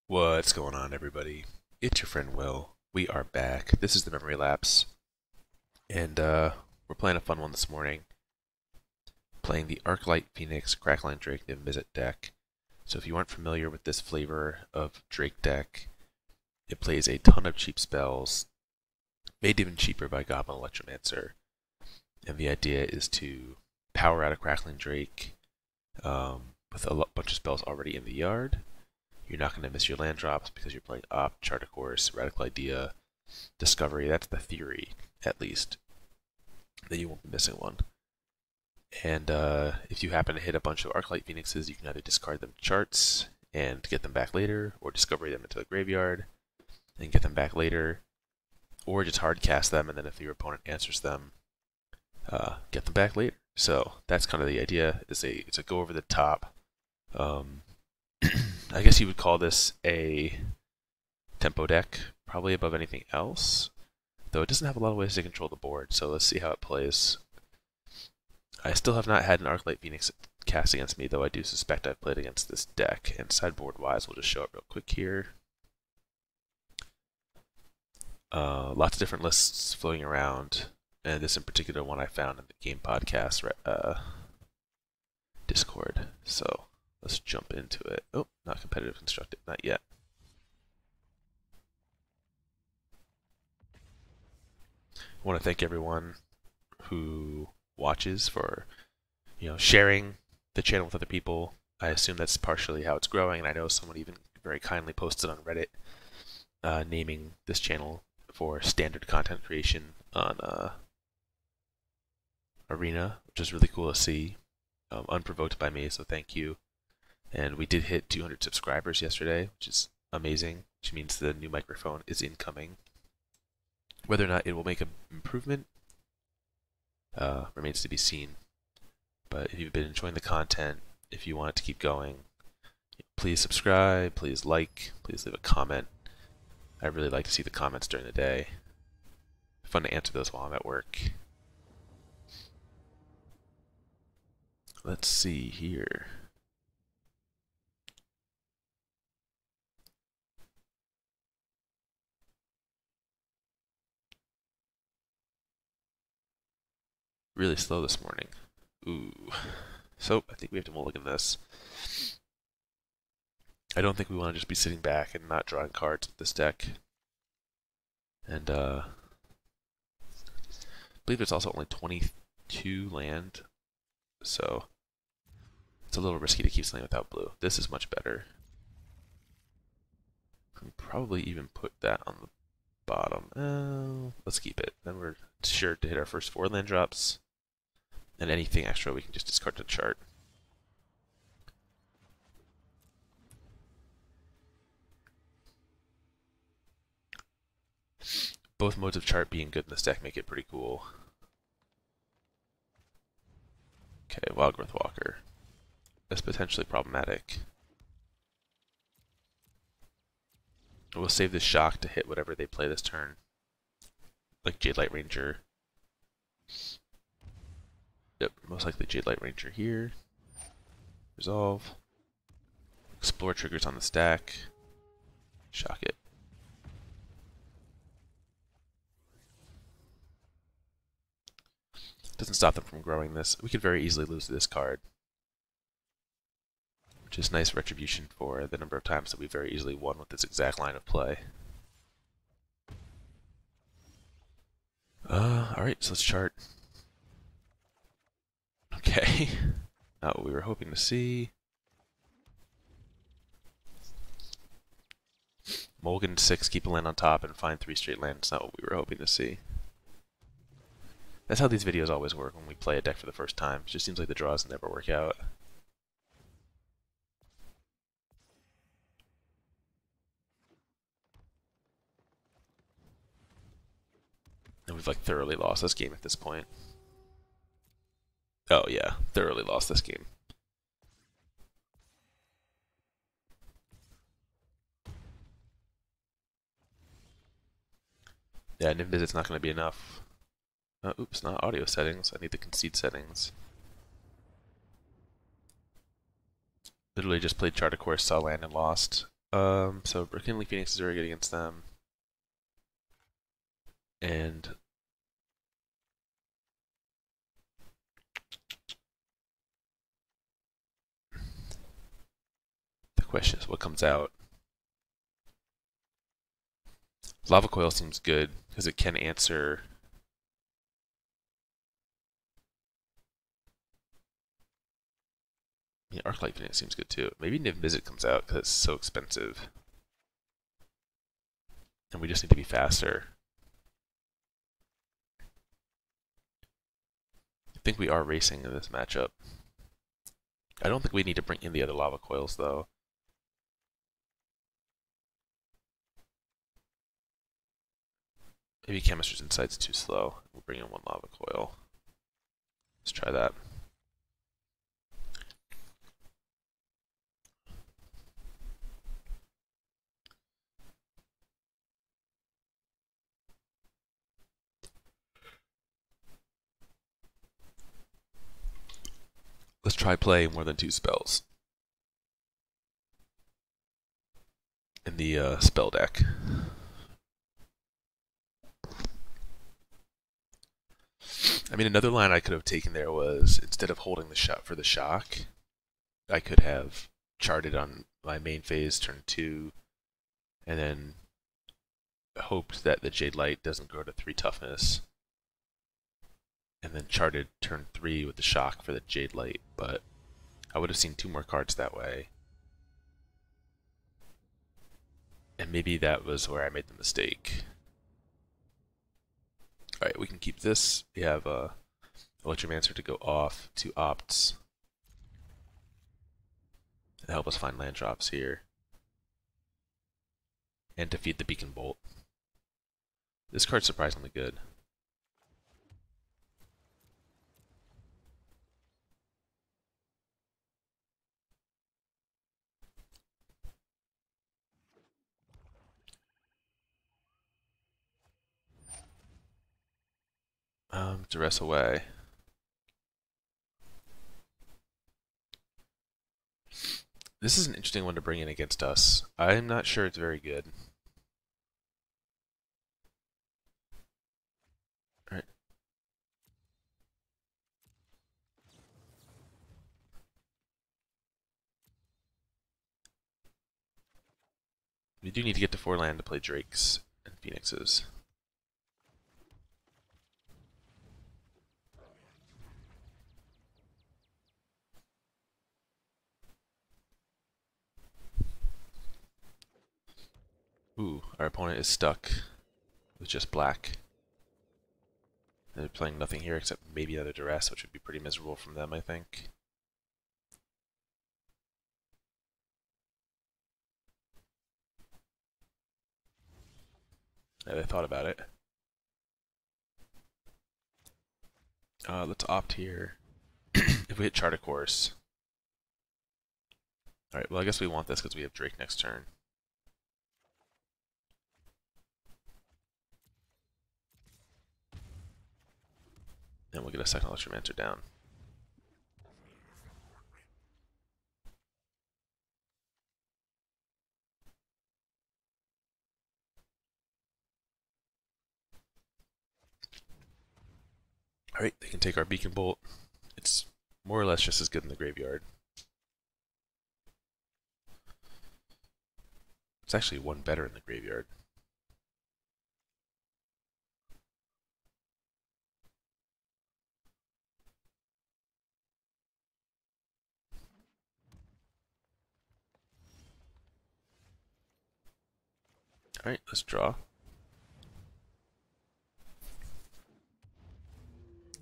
What's going on, everybody? It's your friend Will. We are back. This is the Memory Lapse, and we're playing a fun one this morning. Playing the Arclight Phoenix, Crackling Drake, Niv-Mizzet deck. So if you aren't familiar with this flavor of Drake deck, it plays a ton of cheap spells, made even cheaper by Goblin Electromancer. And the idea is to power out a Crackling Drake with a bunch of spells already in the yard. You're not going to miss your land drops because you're playing Op, Chart a Course, Radical Idea, Discovery. That's the theory, at least, that you won't be missing one. And if you happen to hit a bunch of Arclight Phoenixes, you can either discard them to charts and get them back later, or Discovery them into the graveyard and get them back later, or just hard cast them, and then if your opponent answers them, get them back later. So that's kind of the idea. It's a go over the top. I guess you would call this a tempo deck, probably above anything else, though it doesn't have a lot of ways to control the board, so let's see how it plays. I still have not had an Arclight Phoenix cast against me, though I do suspect I've played against this deck, and sideboard-wise, we'll just show it real quick here. Lots of different lists floating around, and this in particular one I found in the Game Podcast Discord, so let's jump into it. Oh, not competitive constructed, not yet. I want to thank everyone who watches for, sharing the channel with other people. I assume that's partially how it's growing, and I know someone even very kindly posted on Reddit naming this channel for standard content creation on Arena, which is really cool to see. Unprovoked by me, so thank you. And we did hit 200 subscribers yesterday, which is amazing, which means the new microphone is incoming. Whether or not it will make an improvement remains to be seen. But if you've been enjoying the content, if you want it to keep going, please subscribe, please like, please leave a comment. I really like to see the comments during the day. Fun to answer those while I'm at work. Let's see here. Really slow this morning. Ooh. So, I think we have to mulligan this. I don't think we want to just be sitting back and not drawing cards with this deck. And, I believe it's also only 22 land, so it's a little risky to keep something without blue. This is much better. We can probably even put that on the bottom. Let's keep it. Then we're sure to hit our first 4 land drops. And anything extra we can just discard to the chart. Both modes of chart being good in this deck make it pretty cool. Okay, Wildgrowth Walker. That's potentially problematic. We'll save this shock to hit whatever they play this turn. Like Jade Light Ranger. Yep, most likely Jade Light Ranger here. Resolve. Explore triggers on the stack. Shock it. Doesn't stop them from growing this. We could very easily lose this card. Which is nice retribution for the number of times that we very easily won with this exact line of play. Alright, so let's chart. Okay, not what we were hoping to see. Mulligan 6, keep a land on top, and find 3 straight lands. Not what we were hoping to see. That's how these videos always work when we play a deck for the first time. It just seems like the draws never work out. And we've like thoroughly lost this game at this point. Oh yeah, thoroughly lost this game. Yeah, Niv-Mizzet's not going to be enough. Oops, not audio settings. I need the concede settings. Literally just played Chart a Course, saw land and lost. So Rekindling Phoenix is very good against them. And the question is what comes out. Lava Coil seems good because it can answer. Yeah, Arclight Phoenix seems good too. Maybe Niv-Mizzet comes out because it's so expensive. And we just need to be faster. I think we are racing in this matchup. I don't think we need to bring in the other Lava Coils though. Maybe Chemister's Insight's too slow. We'll bring in one Lava Coil. Let's try that. Let's try playing more than 2 spells in the spell deck. I mean, another line I could have taken there was, instead of holding the shot for the shock, I could have charted on my main phase turn 2, and then hoped that the Jade Light doesn't grow to 3 toughness, and then charted turn 3 with the shock for the Jade Light, but I would have seen 2 more cards that way. And maybe that was where I made the mistake. Alright, we can keep this. We have Electromancer to go off, 2 opts. To help us find land drops here. And defeat the Beacon Bolt. This card's surprisingly good. Duress away. This is an interesting one to bring in against us. I'm not sure it's very good. Alright. We do need to get to 4 land to play Drakes and Phoenixes. Ooh, our opponent is stuck with just black. They're playing nothing here except maybe another Duress, which would be pretty miserable from them, I think. Yeah, they thought about it. Let's opt here. If we hit Chart a Course. Alright, well I guess we want this because we have Drake next turn. And we'll get a second Electromancer down. Alright, they can take our Beacon Bolt. It's more or less just as good in the graveyard. It's actually one better in the graveyard. Alright, let's draw.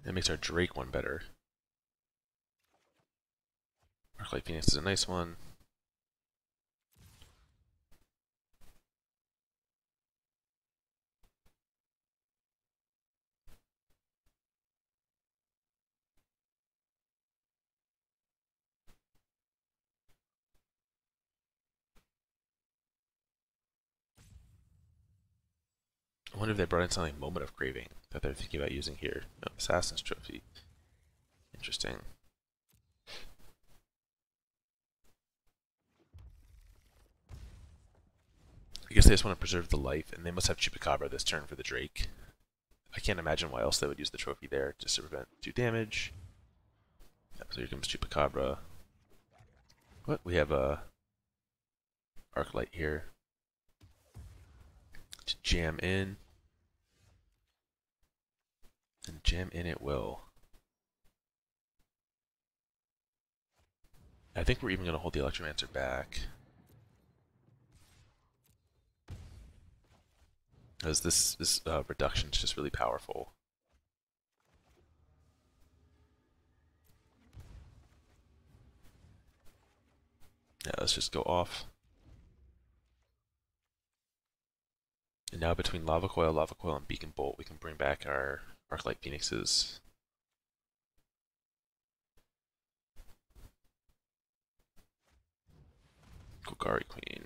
That makes our Drake one better. Arclight Phoenix is a nice one. I wonder if they brought in something Moment of Craving that they're thinking about using here. No, Assassin's Trophy. Interesting. I guess they just want to preserve the life, and they must have Chupacabra this turn for the Drake. I can't imagine why else they would use the trophy there, just to prevent 2 damage. Yep, so here comes Chupacabra. What? We have a Arclight here. To jam in. And jam in it will. I think we're even going to hold the Electromancer back. Because this reduction is just really powerful. Yeah, let's just go off. And now between Lava Coil, and Beacon Bolt, we can bring back our Arclight Phoenixes. Golgari Queen.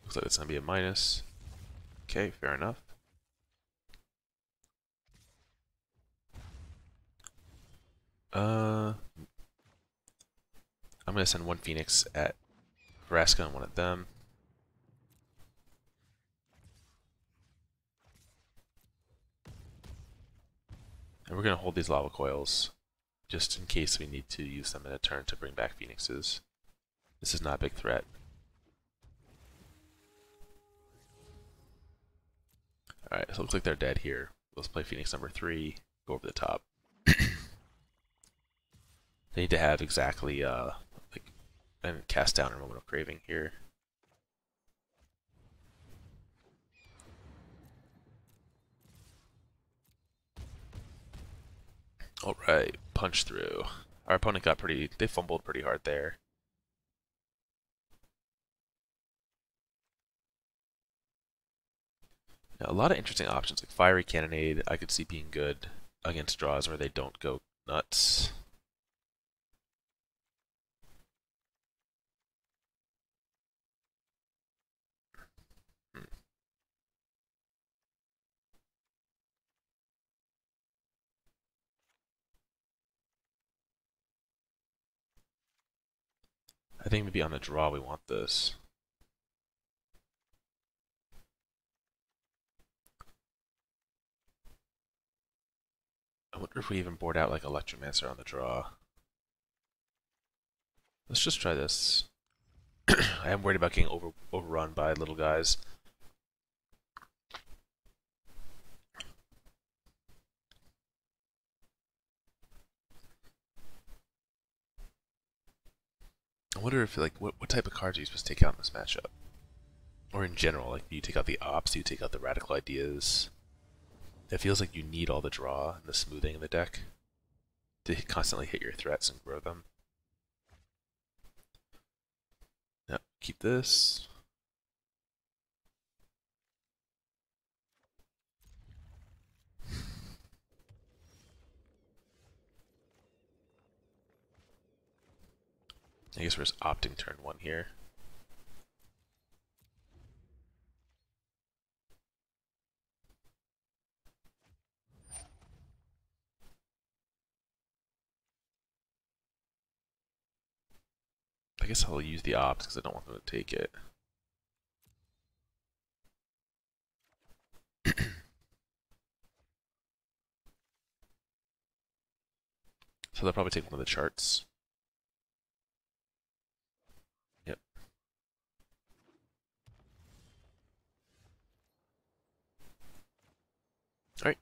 Looks like it's going to be a minus. Okay, fair enough. I'm going to send 1 Phoenix at Vraska and 1 at them. And we're going to hold these Lava Coils just in case we need to use them in a turn to bring back Phoenixes. This is not a big threat. Alright, so it looks like they're dead here. Let's play Phoenix number 3, go over the top. They need to have exactly, like, and cast down a Moment of Craving here. Alright, punch through. Our opponent got they fumbled pretty hard there. Now, a lot of interesting options, like Fiery Cannonade, I could see being good against draws where they don't go nuts. I think maybe on the draw we want this. I wonder if we even board out like Electromancer on the draw. Let's just try this. I am worried about getting overrun by little guys. I wonder if, like, what type of cards are you supposed to take out in this matchup? Or in general, like, do you take out the ops, do you take out the radical ideas? It feels like you need all the draw and the smoothing in the deck to constantly hit your threats and grow them. Now, keep this. I guess we're just opting turn 1 here. I guess I'll use the ops because I don't want them to take it. So they'll probably take one of the charts. Yep. Alright.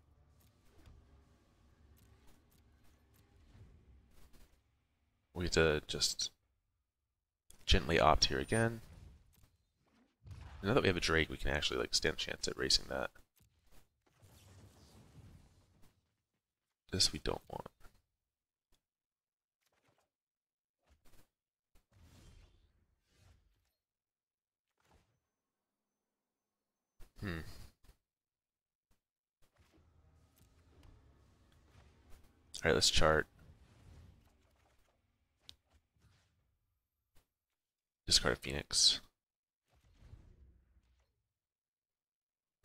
We get to just gently opt here again. Now that we have a Drake, we can actually like stand a chance at racing that. This we don't want. Alright, let's chart. Discard a Phoenix.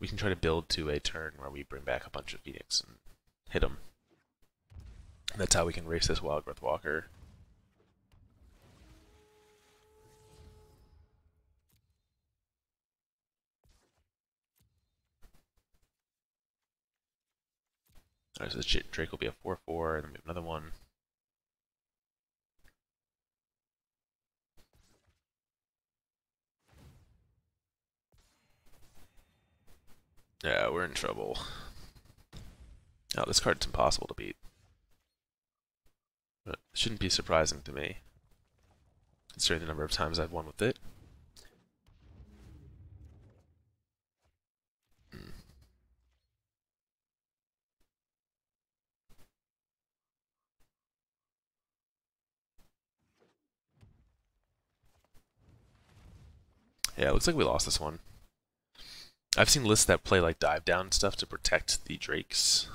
We can try to build to a turn where we bring back a bunch of Phoenix and hit them. That's how we can race this Wild Growth Walker. Alright, so this Drake will be a 4/4, and then we have another one. Yeah, we're in trouble. Oh, this card's impossible to beat. But it shouldn't be surprising to me, considering the number of times I've won with it. Yeah, it looks like we lost this one. I've seen lists that play like dive down stuff to protect the Drakes.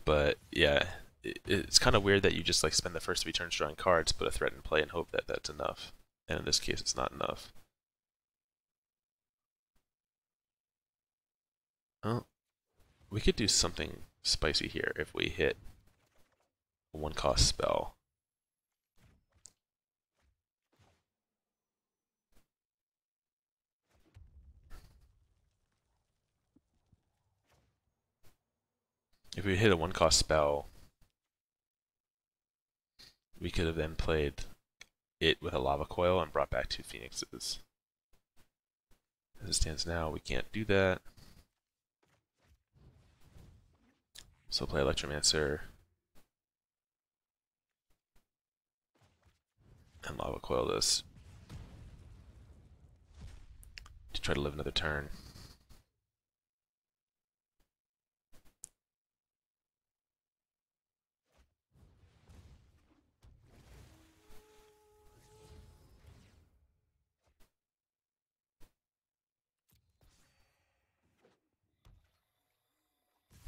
But yeah, it's kind of weird that you just like spend the first 3 turns drawing cards, put a threat in play, and hope that that's enough. And in this case, it's not enough. Oh, we could do something spicy here if we hit a 1-cost spell. If we hit a 1-cost spell, we could have then played it with a Lava Coil and brought back 2 Phoenixes. As it stands now, we can't do that. So play Electromancer and Lava Coil this to try to live another turn.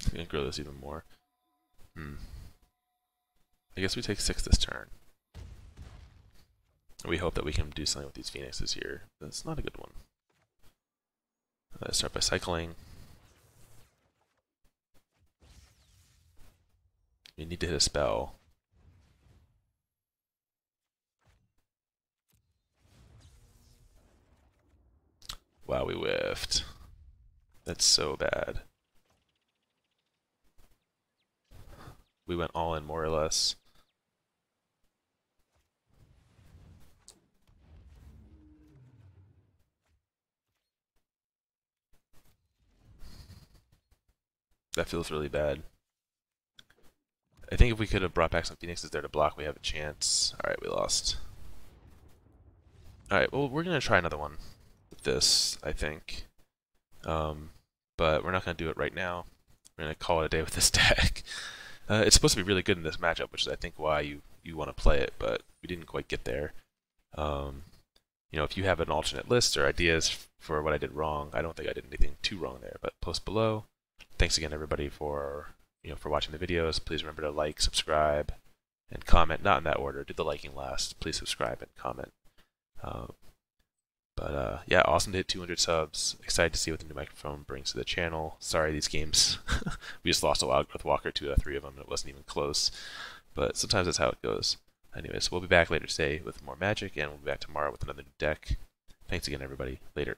I'm gonna grow this even more. I guess we take 6 this turn. We hope that we can do something with these Phoenixes here. That's not a good one. Let's start by cycling. We need to hit a spell. Wow, we whiffed. That's so bad. We went all in, more or less. That feels really bad. I think if we could have brought back some Phoenixes there to block, we have a chance. Alright, we lost. Alright, well, we're going to try another one with this, I think. But we're not going to do it right now. We're going to call it a day with this deck. It's supposed to be really good in this matchup, which is, I think, why you want to play it, but we didn't quite get there. You know, if you have an alternate list or ideas for what I did wrong, I don't think I did anything too wrong there, but post below. Thanks again, everybody, for watching the videos. Please remember to like, subscribe, and comment. Not in that order. Do the liking last. Please subscribe and comment. Yeah, awesome to hit 200 subs. Excited to see what the new microphone brings to the channel. Sorry, these games. We just lost a Wild Growth Walker, 2 out of 3 of them. It wasn't even close. But sometimes that's how it goes. Anyways, we'll be back later today with more Magic, and we'll be back tomorrow with another new deck. Thanks again, everybody. Later.